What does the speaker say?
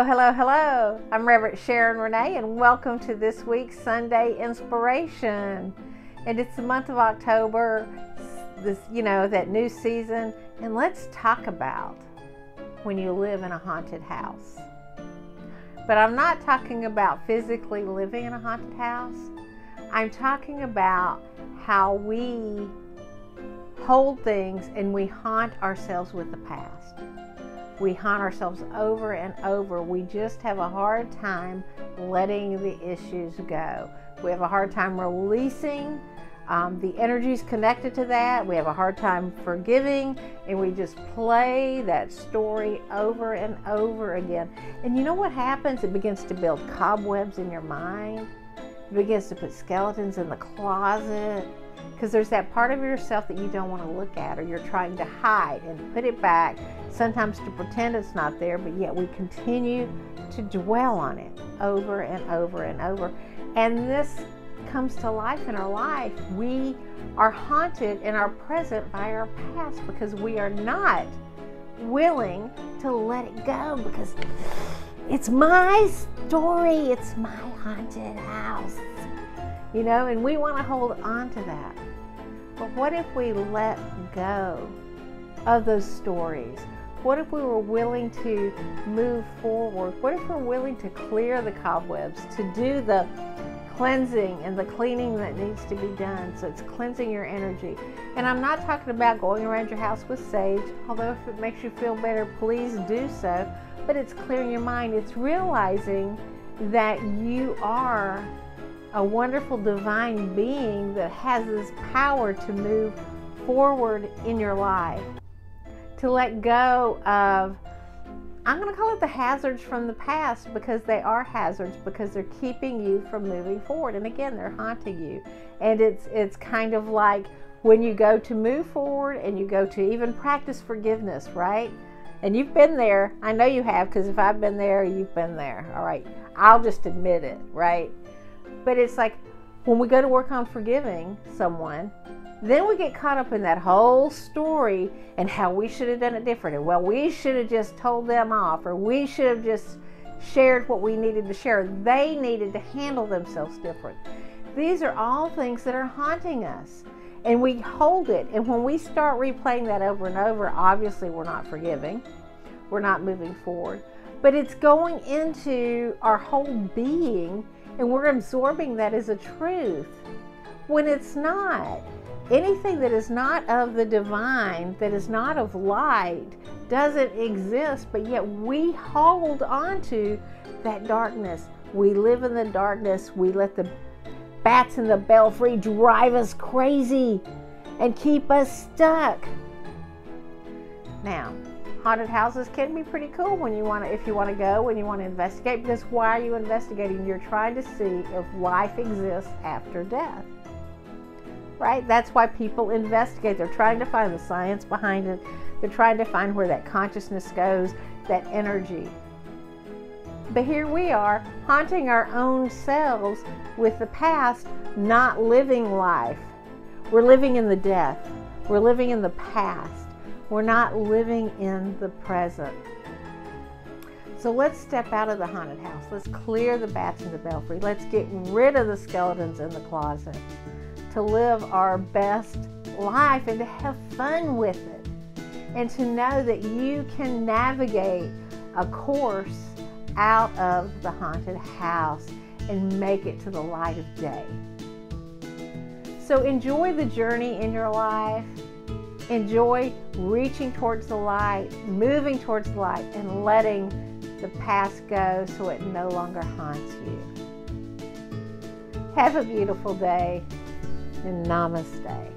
Hello. I'm Reverend Sharon Renee, and welcome to this week's Sunday Inspiration. And it's the month of October, that new season. And let's talk about when you live in a haunted house. But I'm not talking about physically living in a haunted house. I'm talking about how we hold things and we haunt ourselves with the past. We haunt ourselves over and over. We just have a hard time letting the issues go. We have a hard time releasing the energies connected to that. We have a hard time forgiving, and we just play that story over and over again. And you know what happens? It begins to build cobwebs in your mind. It begins to put skeletons in the closet, because there's that part of yourself that you don't want to look at, or you're trying to hide and put it back, sometimes to pretend it's not there, but yet we continue to dwell on it over and over and over. And this comes to life in our life. We are haunted in our present by our past because we are not willing to let it go, because it's my story, it's my haunted house, and we want to hold on to that. But what if we let go of those stories? What if we were willing to move forward? What if we're willing to clear the cobwebs, to do the cleansing and the cleaning that needs to be done? So it's cleansing your energy. And I'm not talking about going around your house with sage, although if it makes you feel better, please do so. But it's clearing your mind. It's realizing that you are a wonderful divine being that has this power to move forward in your life. To let go of, I'm going to call it the hazards from the past, because they are hazards, because they're keeping you from moving forward. And again, they're haunting you. And it's kind of like when you go to move forward and you go to even practice forgiveness, right? And you've been there. I know you have, because if I've been there, you've been there. All right. I'll just admit it, right? But it's like when we go to work on forgiving someone, then we get caught up in that whole story and how we should have done it differently. Well, we should have just told them off, or we should have just shared what we needed to share. They needed to handle themselves different. These are all things that are haunting us, and we hold it. And when we start replaying that over and over, obviously we're not forgiving. We're not moving forward. But it's going into our whole being, and we're absorbing that as a truth when it's not. Anything that is not of the divine, that is not of light, doesn't exist, but yet we hold on to that darkness. We live in the darkness. We let the bats in the belfry drive us crazy and keep us stuck. Now, haunted houses can be pretty cool if you want to go, when you want to investigate, because why are you investigating? You're trying to see if life exists after death. Right? That's why people investigate. They're trying to find the science behind it. They're trying to find where that consciousness goes, that energy. But here we are, haunting our own selves with the past, not living life. We're living in the death. We're living in the past. We're not living in the present. So let's step out of the haunted house. Let's clear the bats in the belfry. Let's get rid of the skeletons in the closet, to live our best life and to have fun with it, and to know that you can navigate a course out of the haunted house and make it to the light of day. So enjoy the journey in your life. Enjoy reaching towards the light, moving towards the light, and letting the past go so it no longer haunts you. Have a beautiful day. And namaste.